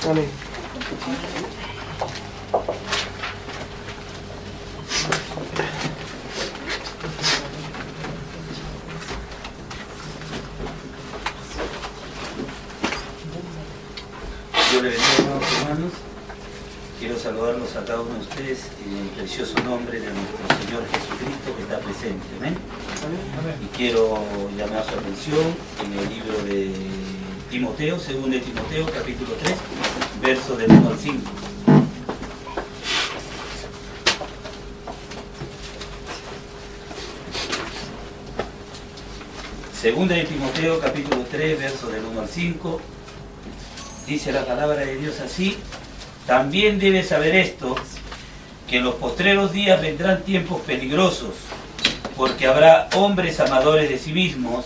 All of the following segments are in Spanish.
Amén. Dios le bendiga, amados hermanos. Quiero saludarlos a cada uno de ustedes en el precioso nombre de nuestro Señor Jesucristo que está presente. Amén. Y quiero llamar su atención en el libro de Timoteo, 2 de Timoteo, capítulo 3, versos del 1 al 5. Segunda de Timoteo, capítulo 3, versos del 1 al 5. Dice la palabra de Dios así: también debes saber esto, que en los postreros días vendrán tiempos peligrosos, porque habrá hombres amadores de sí mismos,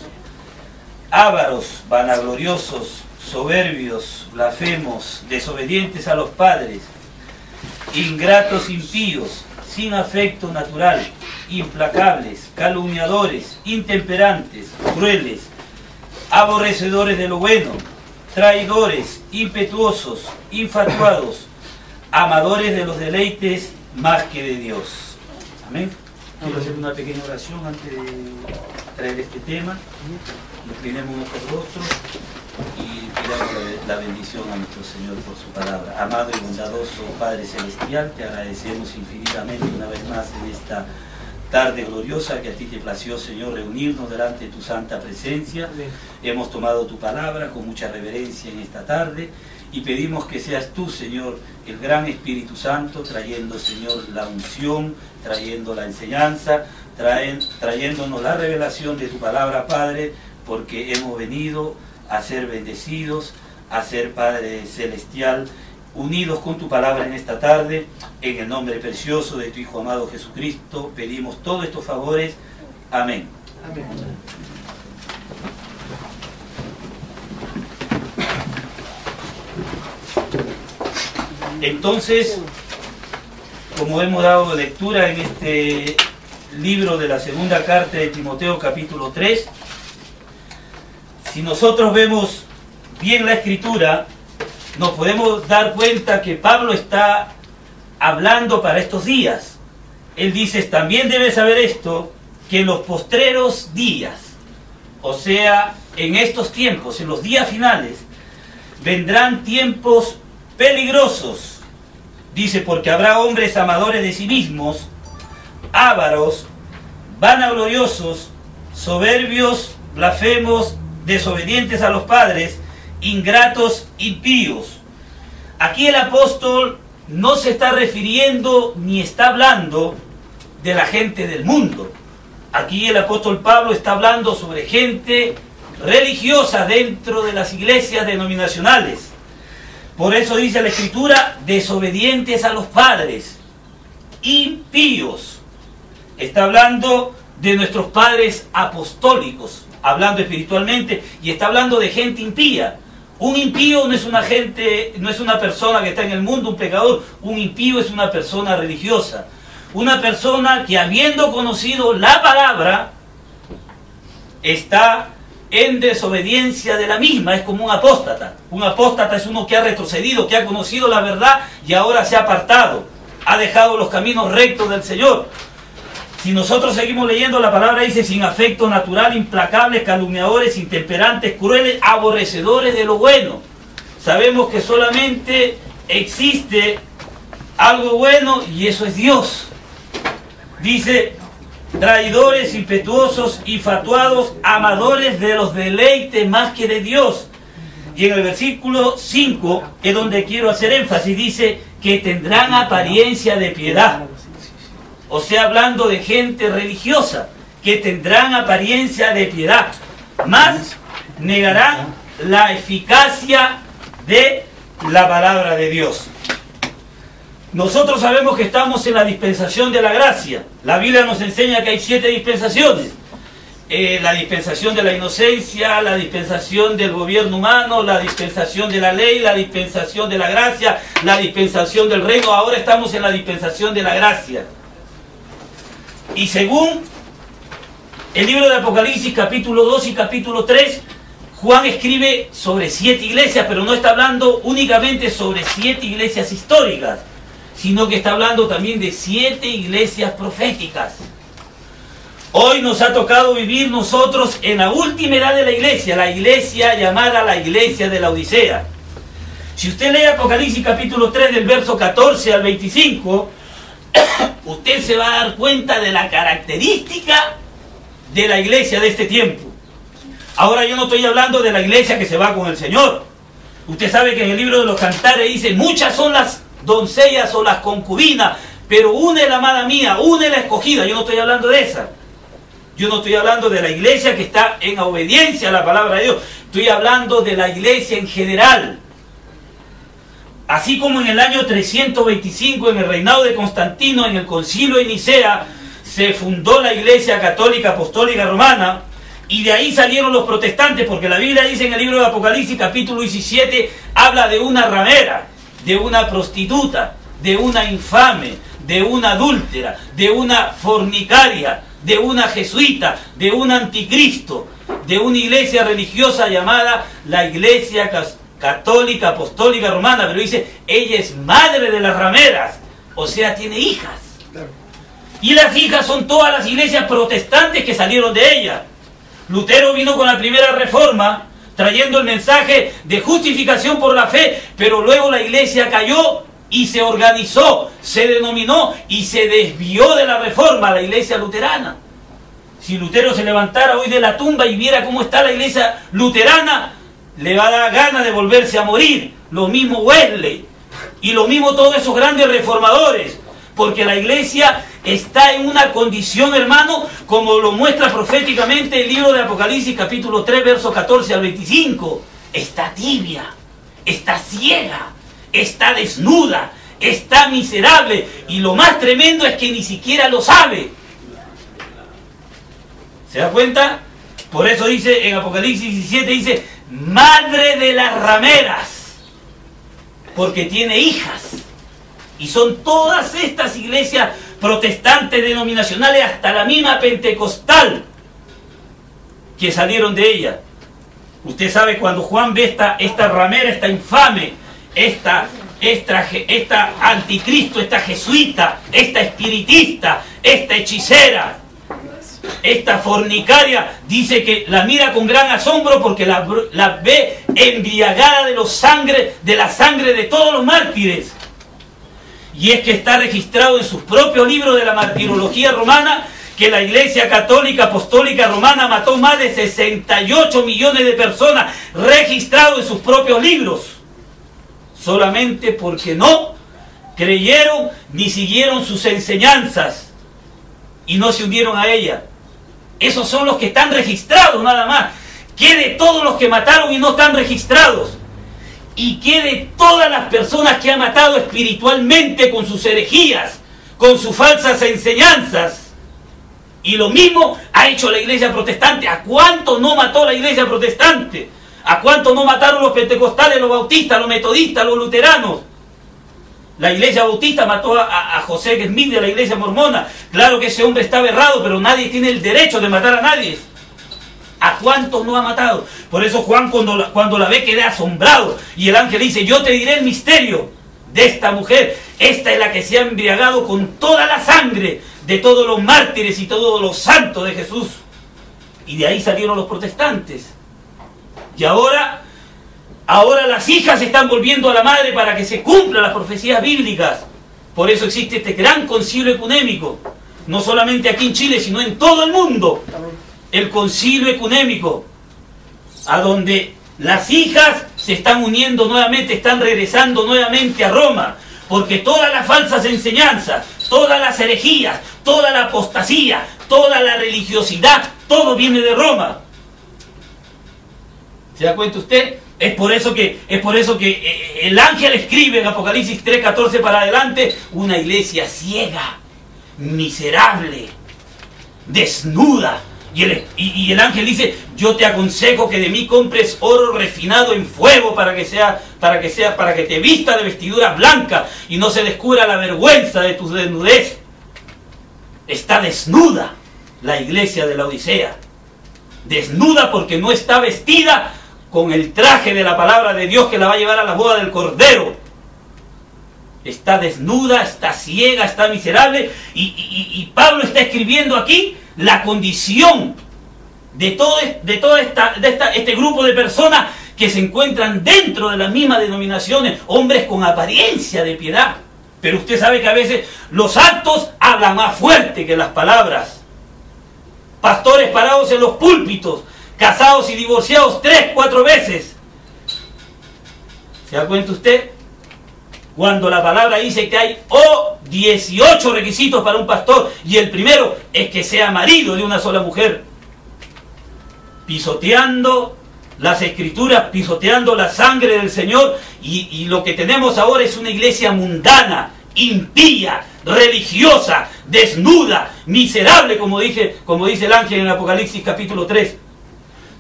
ávaros, vanagloriosos, soberbios, blasfemos, desobedientes a los padres, ingratos, impíos, sin afecto natural, implacables, calumniadores, intemperantes, crueles, aborrecedores de lo bueno, traidores, impetuosos, infatuados, amadores de los deleites más que de Dios. Amén. Quiero hacer una pequeña oración antes de traer este tema. Inclinemos nuestros rostros y pidamos la bendición a nuestro Señor por su palabra. Amado y bondadoso Padre Celestial, te agradecemos infinitamente una vez más en esta tarde gloriosa que a ti te plació, Señor, reunirnos delante de tu santa presencia. Hemos tomado tu palabra con mucha reverencia en esta tarde y pedimos que seas tú, Señor, el gran Espíritu Santo, trayendo, Señor, la unción, trayendo la enseñanza, trayéndonos la revelación de tu palabra, Padre, porque hemos venido a ser bendecidos, a ser, Padre Celestial, unidos con tu palabra en esta tarde. En el nombre precioso de tu Hijo amado Jesucristo pedimos todos estos favores. Amén. Amén. Entonces, como hemos dado lectura en este libro de la segunda carta de Timoteo, capítulo 3, si nosotros vemos bien la escritura, nos podemos dar cuenta que Pablo está hablando para estos días. Él dice: también debes saber esto, que en los postreros días, o sea, en estos tiempos, en los días finales, vendrán tiempos peligrosos. Dice: porque habrá hombres amadores de sí mismos, ávaros, vanagloriosos, soberbios, blasfemos, desobedientes a los padres, ingratos, impíos. Aquí el apóstol no se está refiriendo ni está hablando de la gente del mundo. Aquí el apóstol Pablo está hablando sobre gente religiosa dentro de las iglesias denominacionales. Por eso dice la escritura: desobedientes a los padres, impíos. Está hablando de nuestros padres apostólicos, hablando espiritualmente, y está hablando de gente impía. Un impío no es una persona que está en el mundo, un pecador. Un impío es una persona religiosa, una persona que, habiendo conocido la palabra, está en desobediencia de la misma. Es como un apóstata. Un apóstata es uno que ha retrocedido, que ha conocido la verdad y ahora se ha apartado, ha dejado los caminos rectos del Señor. Si nosotros seguimos leyendo, la palabra dice: sin afecto natural, implacables, calumniadores, intemperantes, crueles, aborrecedores de lo bueno. Sabemos que solamente existe algo bueno y eso es Dios. Dice: traidores, impetuosos, infatuados, amadores de los deleites más que de Dios. Y en el versículo 5 es donde quiero hacer énfasis. Dice que tendrán apariencia de piedad. O sea, hablando de gente religiosa, que tendrán apariencia de piedad, mas negarán la eficacia de la palabra de Dios. Nosotros sabemos que estamos en la dispensación de la gracia. La Biblia nos enseña que hay 7 dispensaciones. La dispensación de la inocencia, la dispensación del gobierno humano, la dispensación de la ley, la dispensación de la gracia, la dispensación del reino. Ahora estamos en la dispensación de la gracia. Y según el libro de Apocalipsis, capítulo 2 y capítulo 3, Juan escribe sobre 7 iglesias, pero no está hablando únicamente sobre 7 iglesias históricas, sino que está hablando también de 7 iglesias proféticas. Hoy nos ha tocado vivir nosotros en la última edad de la iglesia llamada la iglesia de la Odisea. Si usted lee Apocalipsis capítulo 3 del verso 14 al 25, usted se va a dar cuenta de la característica de la iglesia de este tiempo. Ahora yo no estoy hablando de la iglesia que se va con el Señor. Usted sabe que en el libro de los Cantares dice, muchas son las doncellas o las concubinas, pero una es la amada mía, una es la escogida. Yo no estoy hablando de esa. Yo no estoy hablando de la iglesia que está en obediencia a la palabra de Dios. Estoy hablando de la iglesia en general. Así como en el año 325, en el reinado de Constantino, en el concilio de Nicea, se fundó la iglesia católica apostólica romana, y de ahí salieron los protestantes, porque la Biblia dice en el libro de Apocalipsis capítulo 17, habla de una ramera, de una prostituta, de una infame, de una adúltera, de una fornicaria, de una jesuita, de un anticristo, de una iglesia religiosa llamada la iglesia católica apostólica romana, pero dice, ella es madre de las rameras, o sea, tiene hijas. Y las hijas son todas las iglesias protestantes que salieron de ella. Lutero vino con la primera reforma, trayendo el mensaje de justificación por la fe, pero luego la iglesia cayó y se organizó, se denominó y se desvió de la reforma, la iglesia luterana. Si Lutero se levantara hoy de la tumba y viera cómo está la iglesia luterana, le va a dar ganas de volverse a morir. Lo mismo Wesley y lo mismo todos esos grandes reformadores, porque la iglesia está en una condición, hermano, como lo muestra proféticamente el libro de Apocalipsis capítulo 3, versos 14 al 25. Está tibia, está ciega, está desnuda, está miserable, y lo más tremendo es que ni siquiera lo sabe. ¿Se da cuenta? Por eso dice en Apocalipsis 17, dice, madre de las rameras, porque tiene hijas. Y son todas estas iglesias protestantes denominacionales, hasta la misma pentecostal, que salieron de ella. Usted sabe, cuando Juan ve esta ramera, esta infame, esta anticristo, esta jesuita, esta espiritista, esta hechicera, esta fornicaria, dice que la mira con gran asombro porque la ve embriagada de la sangre de todos los mártires. Y es que está registrado en sus propios libros de la martirología romana que la iglesia católica apostólica romana mató más de 68 millones de personas, registrado en sus propios libros, solamente porque no creyeron ni siguieron sus enseñanzas y no se unieron a ella. Esos son los que están registrados nada más. ¿Qué de todos los que mataron y no están registrados? ¿Y qué de todas las personas que ha matado espiritualmente con sus herejías, con sus falsas enseñanzas? Y lo mismo ha hecho la iglesia protestante. ¿A cuánto no mató la iglesia protestante? ¿A cuánto no mataron los pentecostales, los bautistas, los metodistas, los luteranos? La iglesia bautista mató a José Smith de la iglesia mormona. Claro que ese hombre estaba errado, pero nadie tiene el derecho de matar a nadie. ¿A cuántos no ha matado? Por eso Juan cuando la ve queda asombrado. Y el ángel dice, yo te diré el misterio de esta mujer. Esta es la que se ha embriagado con toda la sangre de todos los mártires y todos los santos de Jesús. Y de ahí salieron los protestantes. Y ahora las hijas están volviendo a la madre para que se cumplan las profecías bíblicas. Por eso existe este gran concilio ecuménico. No solamente aquí en Chile, sino en todo el mundo. El concilio ecuménico, a donde las hijas se están uniendo nuevamente, están regresando nuevamente a Roma, porque todas las falsas enseñanzas, todas las herejías, toda la apostasía, toda la religiosidad, todo viene de Roma. ¿Se da cuenta usted? Es por eso que el ángel escribe en Apocalipsis 3:14 para adelante, una iglesia ciega, miserable, desnuda. Y el ángel dice, yo te aconsejo que de mí compres oro refinado en fuego para que te vista de vestiduras blancas y no se descubra la vergüenza de tu desnudez. Está desnuda la iglesia de la Odisea. Desnuda porque no está vestida con el traje de la palabra de Dios que la va a llevar a la boda del Cordero. Está desnuda, está ciega, está miserable, y Pablo está escribiendo aquí la condición de todo este grupo de personas que se encuentran dentro de las mismas denominaciones, hombres con apariencia de piedad. Pero usted sabe que a veces los actos hablan más fuerte que las palabras. Pastores parados en los púlpitos, casados y divorciados 3, 4 veces. ¿Se da cuenta usted? Cuando la palabra dice que hay 18 requisitos para un pastor, y el primero es que sea marido de una sola mujer. Pisoteando las escrituras, pisoteando la sangre del Señor, y lo que tenemos ahora es una iglesia mundana, impía, religiosa, desnuda, miserable, como dice el ángel en Apocalipsis capítulo 3.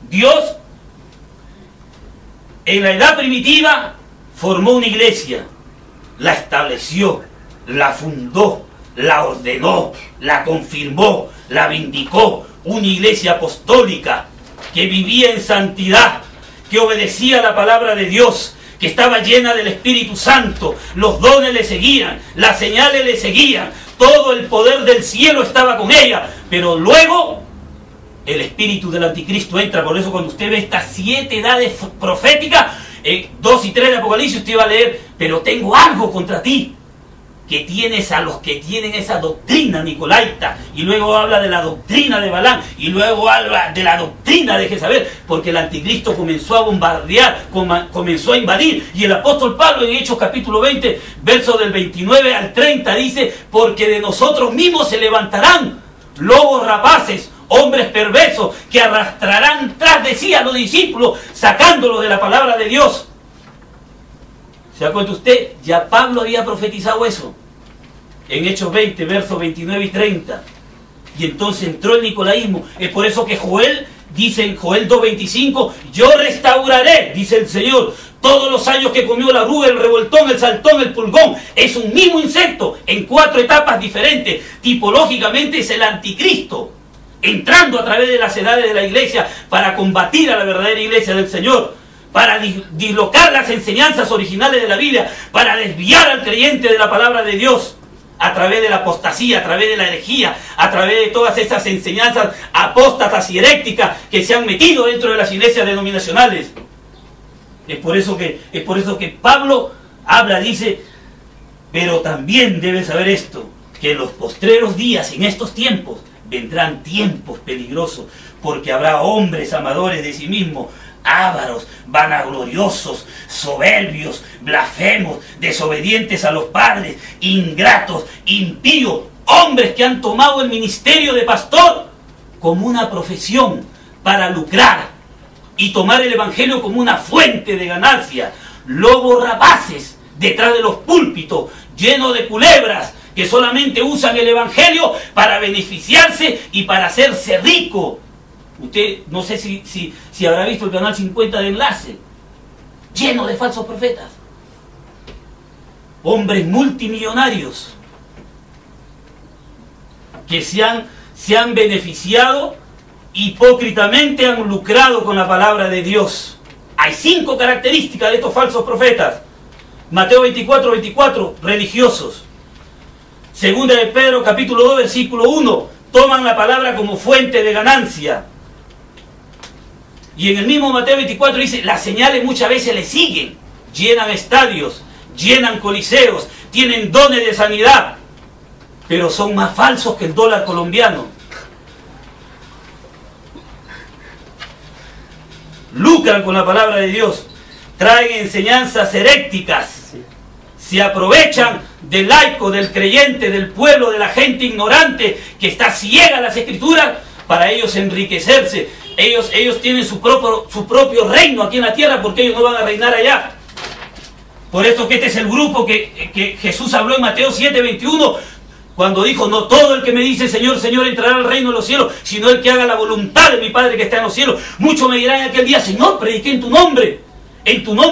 Dios, en la edad primitiva, formó una iglesia, la estableció, la fundó, la ordenó, la confirmó, la vindicó, una iglesia apostólica que vivía en santidad, que obedecía la palabra de Dios, que estaba llena del Espíritu Santo. Los dones le seguían, las señales le seguían, todo el poder del cielo estaba con ella. Pero luego el espíritu del anticristo entra. Por eso cuando usted ve estas 7 edades proféticas, 2 y 3 de Apocalipsis, usted va a leer: pero tengo algo contra ti, que tienes a los que tienen esa doctrina nicolaita. Y luego habla de la doctrina de Balaam, y luego habla de la doctrina de Jezabel, porque el anticristo comenzó a bombardear, comenzó a invadir. Y el apóstol Pablo en Hechos capítulo 20, versos del 29 al 30 dice: porque de nosotros mismos se levantarán lobos rapaces, hombres perversos, que arrastrarán tras de sí a los discípulos, sacándolos de la palabra de Dios. ¿Se da cuenta usted? Ya Pablo había profetizado eso en Hechos 20, versos 29 y 30. Y entonces entró el nicolaísmo. Es por eso que Joel dice en Joel 2:25: yo restauraré, dice el Señor, todos los años que comió la oruga, el revoltón, el saltón, el pulgón. Es un mismo insecto en 4 etapas diferentes. Tipológicamente es el anticristo, entrando a través de las edades de la iglesia para combatir a la verdadera iglesia del Señor, para dislocar las enseñanzas originales de la Biblia, para desviar al creyente de la palabra de Dios, a través de la apostasía, a través de la herejía, a través de todas esas enseñanzas apóstatas y heréticas que se han metido dentro de las iglesias denominacionales. Es por eso que Pablo habla, dice: pero también debes saber esto, que en los postreros días, en estos tiempos, vendrán tiempos peligrosos, porque habrá hombres amadores de sí mismos, ávaros, vanagloriosos, soberbios, blasfemos, desobedientes a los padres, ingratos, impíos, hombres que han tomado el ministerio de pastor como una profesión para lucrar y tomar el evangelio como una fuente de ganancia. Lobos rapaces detrás de los púlpitos, llenos de culebras, que solamente usan el evangelio para beneficiarse y para hacerse rico. Usted, no sé si habrá visto el canal 50 de Enlace, lleno de falsos profetas, hombres multimillonarios que se han beneficiado, hipócritamente han lucrado con la palabra de Dios. Hay 5 características de estos falsos profetas. Mateo 24:24, religiosos. Segunda de Pedro capítulo 2 versículo 1, toman la palabra como fuente de ganancia. Y en el mismo Mateo 24 dice: las señales muchas veces le siguen, llenan estadios, llenan coliseos, tienen dones de sanidad, pero son más falsos que el dólar colombiano. Lucran con la palabra de Dios, traen enseñanzas heréticas, se aprovechan del laico, del creyente, del pueblo, de la gente ignorante que está ciega a las escrituras, para ellos enriquecerse. Ellos tienen su propio reino aquí en la tierra, porque ellos no van a reinar allá. Por eso que este es el grupo que Jesús habló en Mateo 7:21, cuando dijo: no todo el que me dice Señor, Señor entrará al reino de los cielos, sino el que haga la voluntad de mi Padre que está en los cielos. Muchos me dirán en aquel día: Señor, prediqué en tu nombre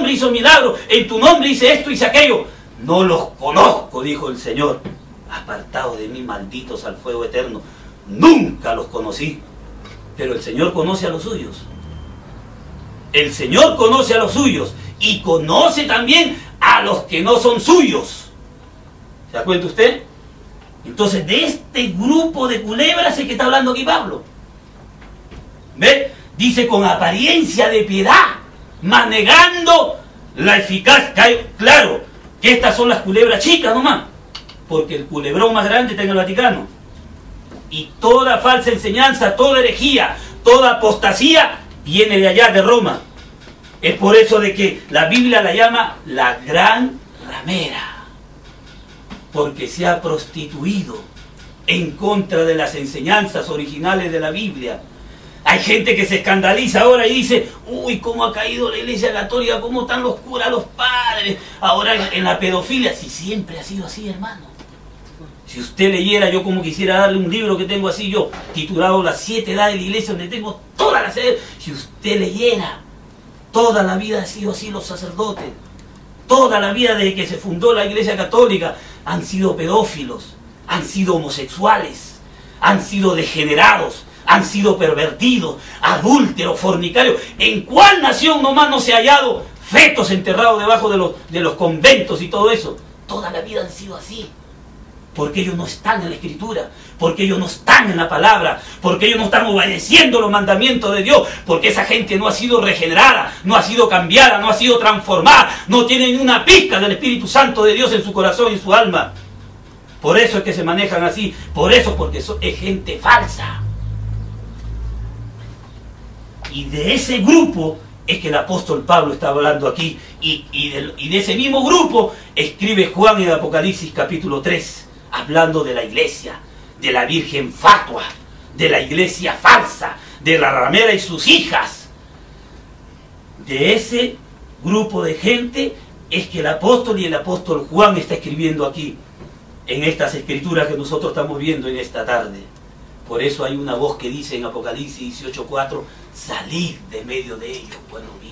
hizo milagros, en tu nombre hice esto, hice aquello. No los conozco, dijo el Señor. Apartados de mí, malditos al fuego eterno. Nunca los conocí. Pero el Señor conoce a los suyos. El Señor conoce a los suyos y conoce también a los que no son suyos. ¿Se da cuenta usted? Entonces, de este grupo de culebras es que está hablando aquí Pablo. ¿Ve? Dice con apariencia de piedad, mas negando la eficacia. Claro, que estas son las culebras chicas nomás, porque el culebrón más grande está en el Vaticano. Y toda falsa enseñanza, toda herejía, toda apostasía viene de allá, de Roma. Es por eso de que la Biblia la llama la gran ramera, porque se ha prostituido en contra de las enseñanzas originales de la Biblia. Hay gente que se escandaliza ahora y dice, uy, cómo ha caído la Iglesia Católica, cómo están los curas, los padres, ahora en la pedofilia. Si siempre ha sido así, hermano. Si usted leyera, yo como quisiera darle un libro que tengo así yo, titulado Las 7 edades de la Iglesia, donde tengo todas las edades. Si usted leyera, toda la vida ha sido así los sacerdotes. Toda la vida desde que se fundó la Iglesia Católica han sido pedófilos, han sido homosexuales, han sido degenerados, han sido pervertidos, adúlteros, fornicarios. ¿En cuál nación nomás no se ha hallado fetos enterrados debajo de los conventos y todo eso? Toda la vida han sido así. Porque ellos no están en la Escritura, porque ellos no están en la palabra, porque ellos no están obedeciendo los mandamientos de Dios, porque esa gente no ha sido regenerada, no ha sido cambiada, no ha sido transformada, no tiene ni una pizca del Espíritu Santo de Dios en su corazón y en su alma. Por eso es que se manejan así, por eso, porque es gente falsa. Y de ese grupo es que el apóstol Pablo está hablando aquí, y de ese mismo grupo escribe Juan en Apocalipsis capítulo 3, hablando de la iglesia, de la virgen fatua, de la iglesia falsa, de la ramera y sus hijas. De ese grupo de gente es que el apóstol Juan está escribiendo aquí, en estas escrituras que nosotros estamos viendo en esta tarde. Por eso hay una voz que dice en Apocalipsis 18:4, salid de medio de ellos, pueblo mío.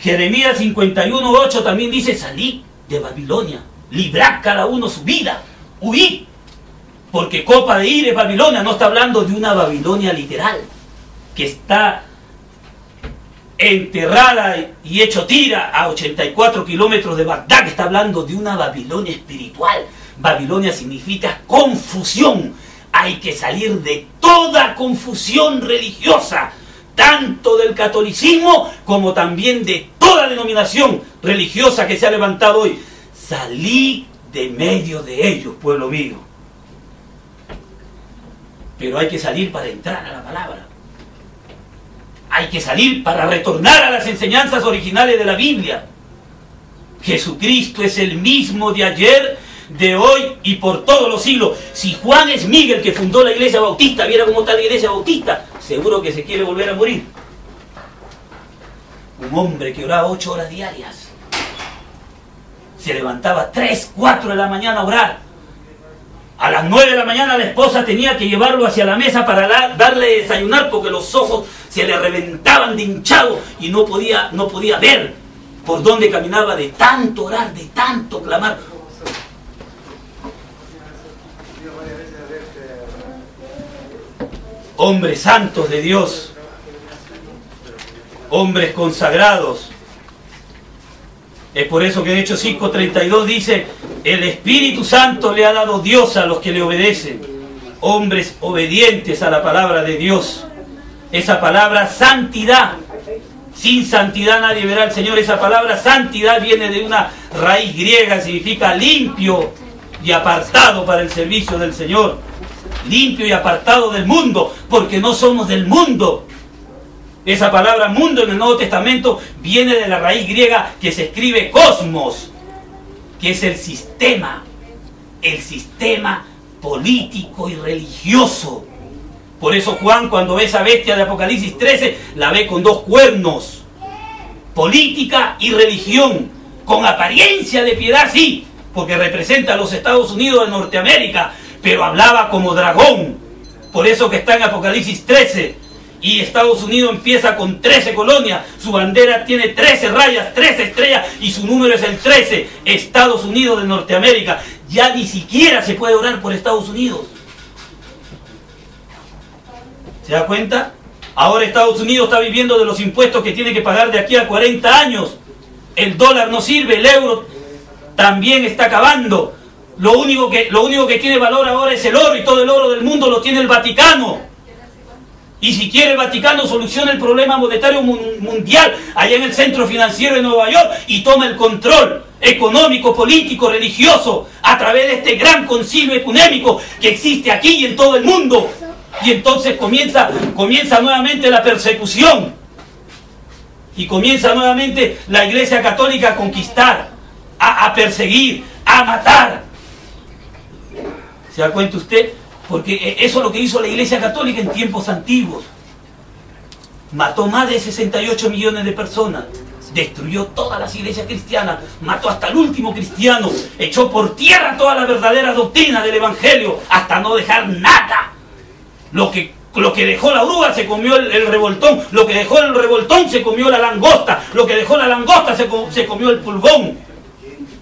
Jeremías 51:8 también dice, salid de Babilonia, librad cada uno su vida, huid, porque copa de ira es Babilonia. No está hablando de una Babilonia literal, que está enterrada y hecho tira a 84 kilómetros de Bagdad. Está hablando de una Babilonia espiritual. Babilonia significa confusión. Hay que salir de toda confusión religiosa, tanto del catolicismo como también de toda denominación religiosa que se ha levantado hoy. Salí de medio de ellos, pueblo mío. Pero hay que salir para entrar a la palabra. Hay que salir para retornar a las enseñanzas originales de la Biblia. Jesucristo es el mismo de ayer, de hoy y por todos los siglos. Si Juan es Miguel, que fundó la iglesia bautista, viera cómo está la iglesia bautista, seguro que se quiere volver a morir. Un hombre que oraba 8 horas diarias. Se levantaba 3, 4 de la mañana a orar. A las 9 de la mañana la esposa tenía que llevarlo hacia la mesa para darle desayunar, porque los ojos se le reventaban de hinchado y no podía ver por dónde caminaba de tanto orar, de tanto clamar. Hombres santos de Dios, hombres consagrados. Es por eso que en Hechos 5:32 dice, el Espíritu Santo le ha dado Dios a los que le obedecen, hombres obedientes a la palabra de Dios. Esa palabra santidad, sin santidad nadie verá al Señor. Esa palabra santidad viene de una raíz griega, significa limpio y apartado para el servicio del Señor. Limpio y apartado del mundo, porque no somos del mundo. Esa palabra mundo en el Nuevo Testamento viene de la raíz griega que se escribe cosmos, que es el sistema político y religioso. Por eso Juan, cuando ve esa bestia de Apocalipsis 13, la ve con 2 cuernos, política y religión, con apariencia de piedad, sí, porque representa a los Estados Unidos de Norteamérica, pero hablaba como dragón. Por eso que está en Apocalipsis 13. Y Estados Unidos empieza con 13 colonias, su bandera tiene 13 rayas, 13 estrellas y su número es el 13, Estados Unidos de Norteamérica. Ya ni siquiera se puede orar por Estados Unidos. ¿Se da cuenta? Ahora Estados Unidos está viviendo de los impuestos que tiene que pagar de aquí a 40 años. El dólar no sirve, el euro también está acabando. Lo único que tiene valor ahora es el oro, y todo el oro del mundo lo tiene el Vaticano. Y si quiere el Vaticano soluciona el problema monetario mundial allá en el centro financiero de Nueva York y toma el control económico, político, religioso a través de este gran concilio ecuménico que existe aquí y en todo el mundo. Y entonces comienza nuevamente la persecución. Y comienza nuevamente la Iglesia Católica a conquistar, a perseguir, a matar. ¿Se da cuenta usted? Porque eso es lo que hizo la Iglesia Católica en tiempos antiguos. Mató más de 68 millones de personas. Destruyó todas las iglesias cristianas. Mató hasta el último cristiano. Echó por tierra toda la verdadera doctrina del Evangelio hasta no dejar nada. Lo que dejó la oruga se comió el revoltón. Lo que dejó el revoltón se comió la langosta. Lo que dejó la langosta se comió el pulgón.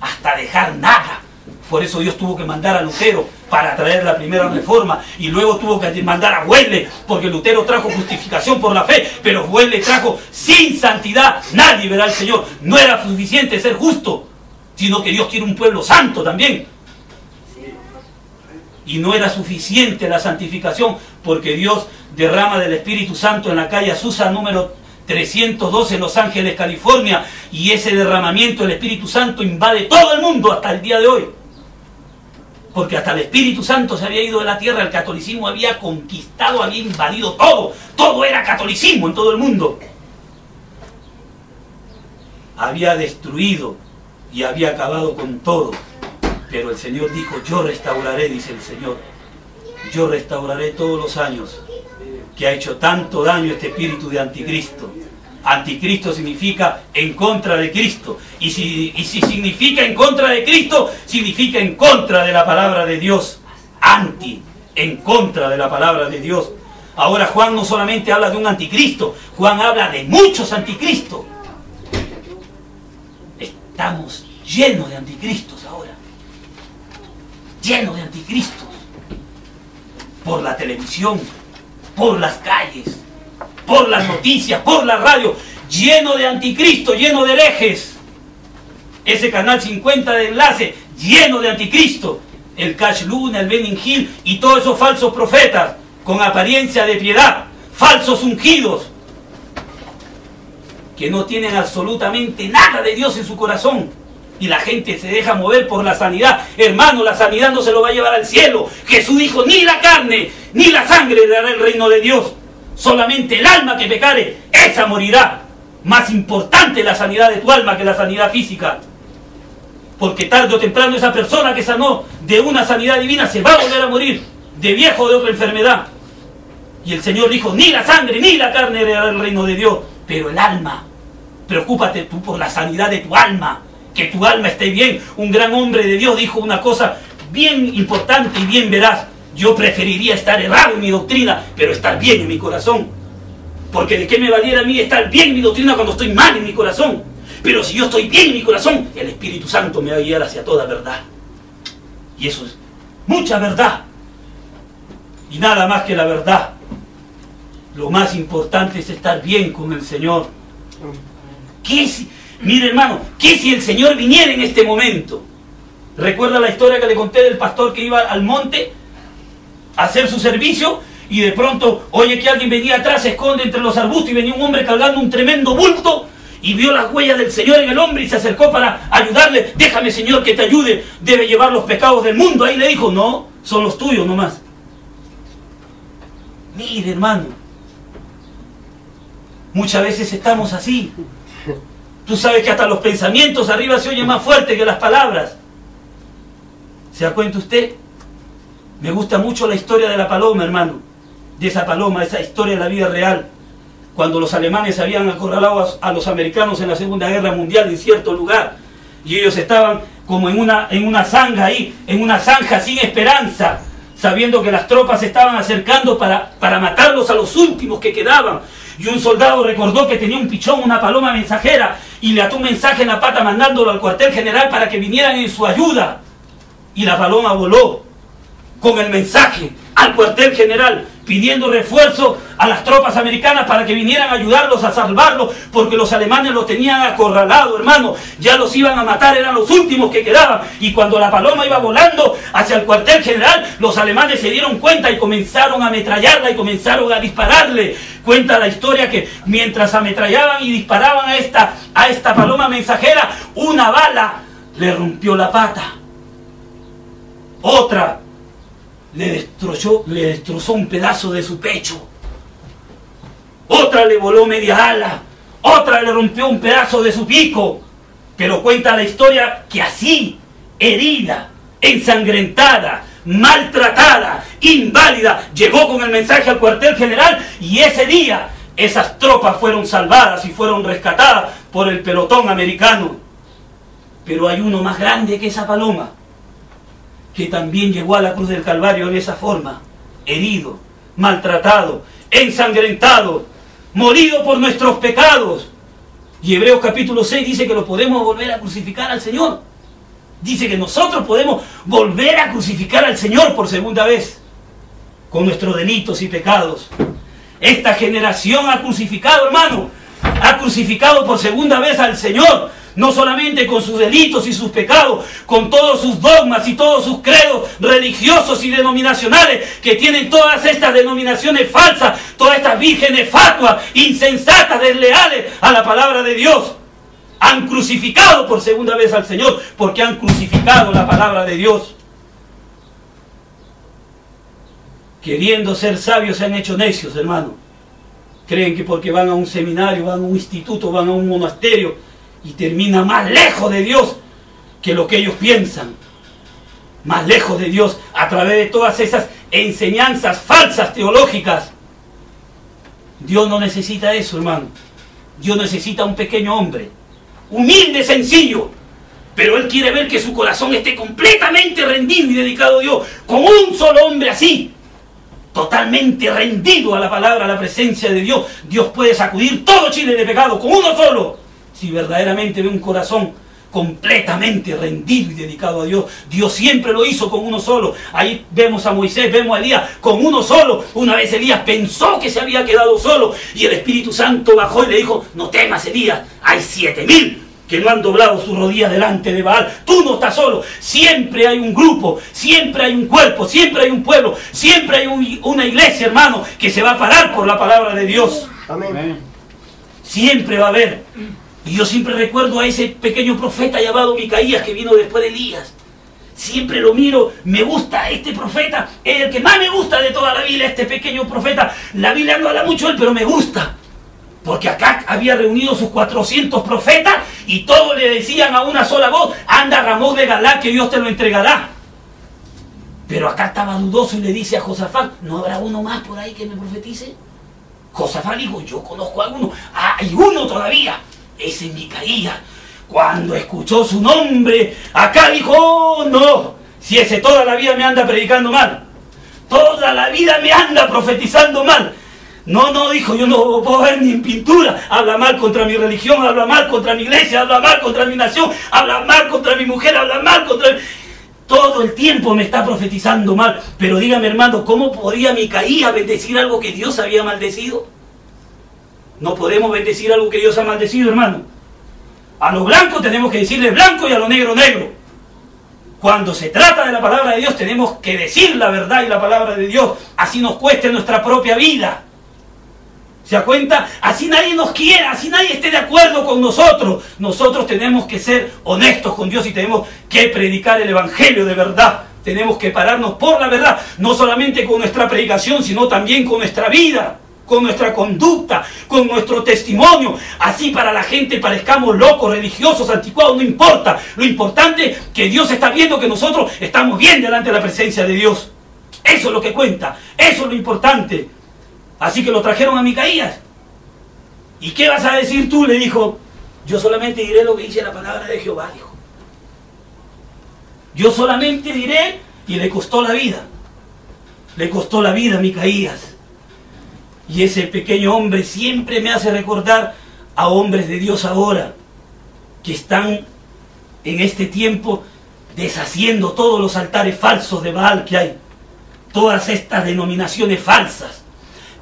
Hasta dejar nada. Por eso Dios tuvo que mandar a Lutero para traer la primera reforma. Y luego tuvo que mandar a Wesley, porque Lutero trajo justificación por la fe, pero Wesley trajo sin santidad. Nadie verá al Señor. No era suficiente ser justo, sino que Dios quiere un pueblo santo también. Y no era suficiente la santificación, porque Dios derrama del Espíritu Santo en la calle Azusa número 312 en Los Ángeles, California. Y ese derramamiento del Espíritu Santo invade todo el mundo hasta el día de hoy. Porque hasta el Espíritu Santo se había ido de la tierra, el catolicismo había conquistado, había invadido todo. Todo era catolicismo en todo el mundo. Había destruido y había acabado con todo. Pero el Señor dijo, yo restauraré, dice el Señor. Yo restauraré todos los años que ha hecho tanto daño este espíritu de anticristo. Anticristo significa en contra de Cristo. Y si significa en contra de Cristo, significa en contra de la palabra de Dios. En contra de la palabra de Dios. Ahora Juan no solamente habla de un anticristo, Juan habla de muchos anticristos. Estamos llenos de anticristos ahora. Llenos de anticristos. Por la televisión, por las calles, por las noticias, por la radio, lleno de anticristo, lleno de herejes. Ese canal 50 de enlace, lleno de anticristo. El Cash Luna, el Benning Hill y todos esos falsos profetas con apariencia de piedad, falsos ungidos, que no tienen absolutamente nada de Dios en su corazón. Y la gente se deja mover por la sanidad. Hermano, la sanidad no se lo va a llevar al cielo. Jesús dijo, ni la carne, ni la sangre le dará el reino de Dios. Solamente el alma que pecare, esa morirá. Más importante la sanidad de tu alma que la sanidad física. Porque tarde o temprano esa persona que sanó de una sanidad divina se va a volver a morir de viejo o de otra enfermedad. Y el Señor dijo, ni la sangre ni la carne heredará el reino de Dios, pero el alma. Preocúpate tú por la sanidad de tu alma, que tu alma esté bien. Un gran hombre de Dios dijo una cosa bien importante y bien veraz. Yo preferiría estar errado en mi doctrina, pero estar bien en mi corazón. Porque de qué me valiera a mí estar bien en mi doctrina cuando estoy mal en mi corazón. Pero si yo estoy bien en mi corazón, el Espíritu Santo me va a guiar hacia toda verdad. Y eso es mucha verdad. Y nada más que la verdad. Lo más importante es estar bien con el Señor. Mire hermano, ¿qué si el Señor viniera en este momento? ¿Recuerda la historia que le conté del pastor que iba al monte a hacer su servicio? Y de pronto oye que alguien venía atrás, se esconde entre los arbustos y venía un hombre cargando un tremendo bulto y vio las huellas del Señor en el hombre y se acercó para ayudarle. Déjame, Señor, que te ayude, debe llevar los pecados del mundo. Ahí le dijo, no, son los tuyos nomás. Mire hermano, muchas veces estamos así. Tú sabes que hasta los pensamientos arriba se oyen más fuerte que las palabras. ¿Se da cuenta usted? Me gusta mucho la historia de la paloma, hermano. De esa paloma, esa historia de la vida real. Cuando los alemanes habían acorralado a los americanos en la Segunda Guerra Mundial en cierto lugar. Y ellos estaban como en una zanja ahí, en una zanja sin esperanza, sabiendo que las tropas se estaban acercando para matarlos a los últimos que quedaban. Y un soldado recordó que tenía un pichón, una paloma mensajera, y le ató un mensaje en la pata mandándolo al cuartel general para que vinieran en su ayuda. Y la paloma voló con el mensaje al cuartel general, pidiendo refuerzo a las tropas americanas para que vinieran a ayudarlos a salvarlos, porque los alemanes los tenían acorralado, hermano. Ya los iban a matar, eran los últimos que quedaban. Y cuando la paloma iba volando hacia el cuartel general, los alemanes se dieron cuenta y comenzaron a ametrallarla y comenzaron a dispararle. Cuenta la historia que mientras ametrallaban y disparaban a esta paloma mensajera, una bala le rompió la pata. Otra le destrozó un pedazo de su pecho. Otra le voló media ala. Otra le rompió un pedazo de su pico. Pero cuenta la historia que así, herida, ensangrentada, maltratada, inválida, llegó con el mensaje al cuartel general, y ese día esas tropas fueron salvadas y fueron rescatadas por el pelotón americano. Pero hay uno más grande que esa paloma, que también llegó a la cruz del Calvario en esa forma, herido, maltratado, ensangrentado, morido por nuestros pecados. Y Hebreos capítulo 6 dice que lo podemos volver a crucificar al Señor. Dice que nosotros podemos volver a crucificar al Señor por segunda vez, con nuestros delitos y pecados. Esta generación ha crucificado, hermano, ha crucificado por segunda vez al Señor, no solamente con sus delitos y sus pecados, con todos sus dogmas y todos sus credos religiosos y denominacionales que tienen todas estas denominaciones falsas, todas estas vírgenes fatuas, insensatas, desleales a la palabra de Dios. Han crucificado por segunda vez al Señor, porque han crucificado la palabra de Dios. Queriendo ser sabios se han hecho necios, hermano. Creen que porque van a un seminario, van a un instituto, van a un monasterio, y termina más lejos de Dios que lo que ellos piensan. Más lejos de Dios a través de todas esas enseñanzas falsas teológicas. Dios no necesita eso, hermano. Dios necesita un pequeño hombre, humilde, sencillo, pero Él quiere ver que su corazón esté completamente rendido y dedicado a Dios. Con un solo hombre así, totalmente rendido a la palabra, a la presencia de Dios, Dios puede sacudir todo Chile de pecado, con uno solo. Si verdaderamente ve un corazón completamente rendido y dedicado a Dios. Dios siempre lo hizo con uno solo. Ahí vemos a Moisés, vemos a Elías con uno solo. Una vez Elías pensó que se había quedado solo y el Espíritu Santo bajó y le dijo: no temas, Elías, hay 7000 que no han doblado sus rodillas delante de Baal. Tú no estás solo. Siempre hay un grupo, siempre hay un cuerpo, siempre hay un pueblo, siempre hay una iglesia, hermano, que se va a parar por la palabra de Dios. Amén. Siempre va a haber. Y yo siempre recuerdo a ese pequeño profeta llamado Micaías, que vino después de Elías. Siempre lo miro, me gusta este profeta, es el que más me gusta de toda la Biblia, este pequeño profeta. La Biblia no habla mucho de él, pero me gusta. Porque acá había reunido sus 400 profetas y todos le decían a una sola voz: anda, Ramón de Galá, que Dios te lo entregará. Pero acá estaba dudoso y le dice a Josafat: ¿no habrá uno más por ahí que me profetice? Josafat dijo: yo conozco a uno. Ah, hay uno todavía. Ese es Micaías. Cuando escuchó su nombre, acá dijo: oh, no, si ese toda la vida me anda predicando mal, toda la vida me anda profetizando mal. No, dijo, yo no puedo ver ni en pintura. Habla mal contra mi religión, habla mal contra mi iglesia, habla mal contra mi nación, habla mal contra mi mujer, habla mal contra... Todo el tiempo me está profetizando mal. Pero dígame, hermano, ¿cómo podía Micaías bendecir algo que Dios había maldecido? No podemos bendecir algo que Dios ha maldecido, hermano. A lo blanco tenemos que decirle blanco y a lo negro, negro. Cuando se trata de la palabra de Dios tenemos que decir la verdad y la palabra de Dios. Así nos cueste nuestra propia vida. ¿Se da cuenta? Así nadie nos quiera, así nadie esté de acuerdo con nosotros. Nosotros tenemos que ser honestos con Dios y tenemos que predicar el evangelio de verdad. Tenemos que pararnos por la verdad, no solamente con nuestra predicación, sino también con nuestra vida, con nuestra conducta, con nuestro testimonio. Así para la gente parezcamos locos, religiosos, anticuados, no importa. Lo importante es que Dios está viendo que nosotros estamos bien delante de la presencia de Dios. Eso es lo que cuenta, eso es lo importante. Así que lo trajeron a Micaías. ¿Y qué vas a decir tú? Le dijo: yo solamente diré lo que dice la palabra de Jehová, dijo. Yo solamente diré, y le costó la vida. Le costó la vida a Micaías. Y ese pequeño hombre siempre me hace recordar a hombres de Dios ahora, que están en este tiempo deshaciendo todos los altares falsos de Baal que hay. Todas estas denominaciones falsas.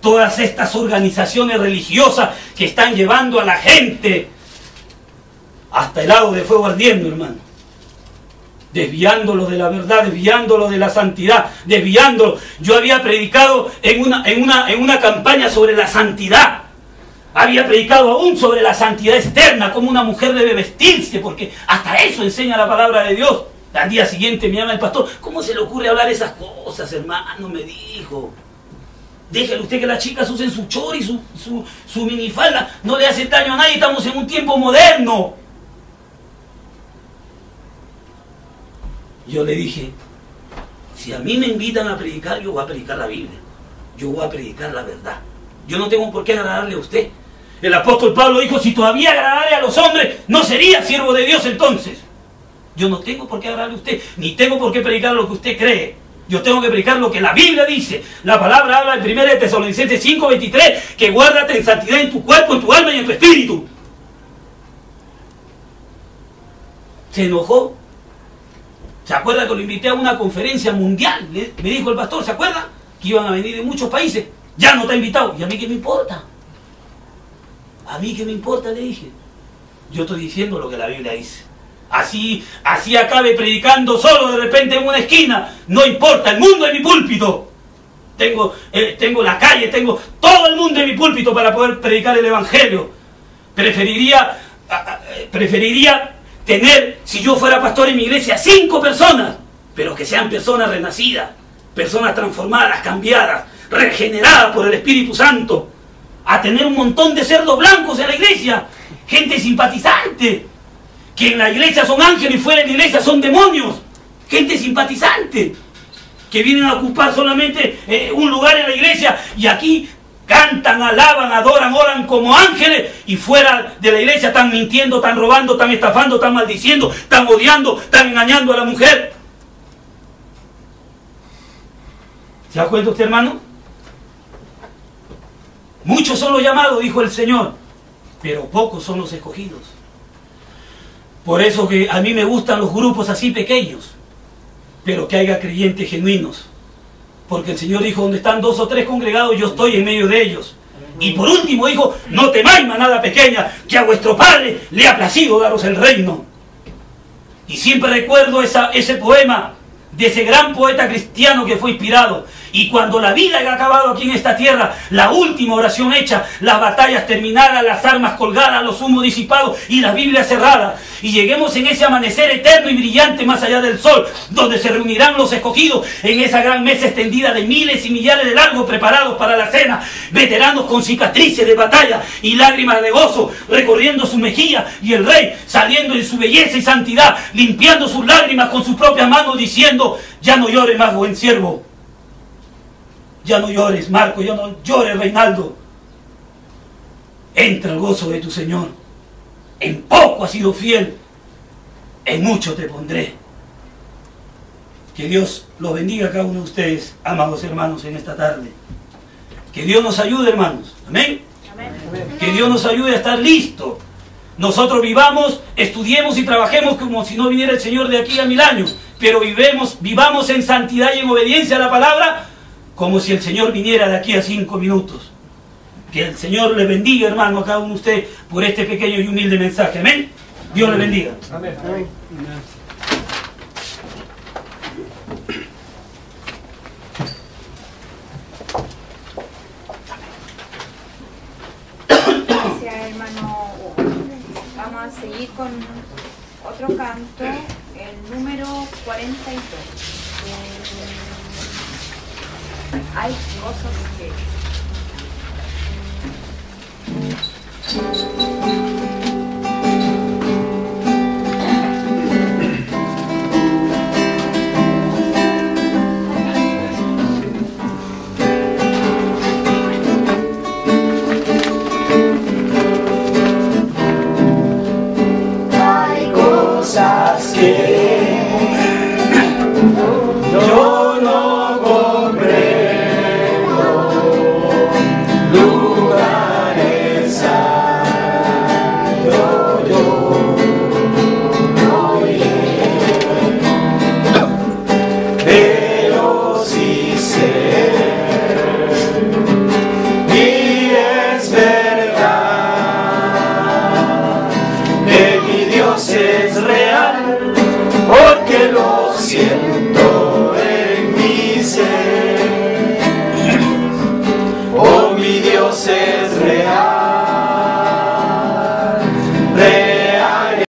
todas estas organizaciones religiosas que están llevando a la gente hasta el lago de fuego ardiendo, hermano. Desviándolo de la verdad, desviándolo de la santidad, desviándolo. Yo había predicado en una campaña sobre la santidad. Había predicado aún sobre la santidad externa, cómo una mujer debe vestirse, porque hasta eso enseña la palabra de Dios. Al día siguiente me llama el pastor: ¿cómo se le ocurre hablar esas cosas, hermano? Me dijo: déjele usted que las chicas usen su chori, su minifalda, no le hace daño a nadie, estamos en un tiempo moderno. Yo le dije: si a mí me invitan a predicar, yo voy a predicar la Biblia, yo voy a predicar la verdad, yo no tengo por qué agradarle a usted. El apóstol Pablo dijo: si todavía agradara a los hombres, no sería siervo de Dios entonces. Yo no tengo por qué agradarle a usted, ni tengo por qué predicar lo que usted cree. Yo tengo que predicar lo que la Biblia dice. La palabra habla en 1 Tesalonicenses 5:23, que guárdate en santidad en tu cuerpo, en tu alma y en tu espíritu. Se enojó. ¿Se acuerda que lo invité a una conferencia mundial? Me dijo el pastor, ¿se acuerda? Que iban a venir de muchos países. Ya no está invitado. ¿Y a mí qué me importa? ¿A mí qué me importa? Le dije. Yo estoy diciendo lo que la Biblia dice. Así acabe predicando solo de repente en una esquina. No importa, el mundo es mi púlpito. Tengo la calle, tengo todo el mundo en mi púlpito para poder predicar el evangelio. Preferiría tener, si yo fuera pastor en mi iglesia, 5 personas, pero que sean personas renacidas, personas transformadas, cambiadas, regeneradas por el Espíritu Santo, a tener un montón de cerdos blancos en la iglesia, gente simpatizante, que en la iglesia son ángeles y fuera de la iglesia son demonios, gente simpatizante, que vienen a ocupar solamente un lugar en la iglesia y aquí cantan, alaban, adoran, oran como ángeles, y fuera de la iglesia están mintiendo, están robando, están estafando, están maldiciendo, están odiando, están engañando a la mujer. ¿Se da cuenta usted, hermano? Muchos son los llamados, dijo el Señor, pero pocos son los escogidos. Por eso que a mí me gustan los grupos así pequeños, pero que haya creyentes genuinos. Porque el Señor dijo: donde están 2 o 3 congregados, yo estoy en medio de ellos. Y por último dijo: no temáis, manada pequeña, que a vuestro Padre le ha placido daros el reino. Y siempre recuerdo ese poema de ese gran poeta cristiano que fue inspirado. Y cuando la vida haya acabado aquí en esta tierra, la última oración hecha, las batallas terminadas, las armas colgadas, los humos disipados y las Biblias cerradas, y lleguemos en ese amanecer eterno y brillante más allá del sol, donde se reunirán los escogidos en esa gran mesa extendida de miles y millares de largos preparados para la cena, veteranos con cicatrices de batalla y lágrimas de gozo recorriendo su mejilla, y el rey saliendo en su belleza y santidad, limpiando sus lágrimas con sus propias manos, diciendo: ya no llores más, buen siervo. Ya no llores, Marco, ya no llores, Reinaldo. Entra al gozo de tu Señor. En poco has sido fiel, en mucho te pondré. Que Dios los bendiga a cada uno de ustedes, amados hermanos, en esta tarde. Que Dios nos ayude, hermanos. Amén. Amén. Que Dios nos ayude a estar listos. Nosotros vivamos, estudiemos y trabajemos como si no viniera el Señor de aquí a 1000 años. Pero vivamos en santidad y en obediencia a la palabra, como si el Señor viniera de aquí a 5 minutos. Que el Señor le bendiga, hermano, a cada uno de ustedes por este pequeño y humilde mensaje. Amén. Dios le bendiga. Amén. Amén. Gracias, hermano. Vamos a seguir con otro canto, el número 42. Hay cosas que... Hay cosas que yo no comprendo, lugares santos yo no llego, pero sí sé cielo.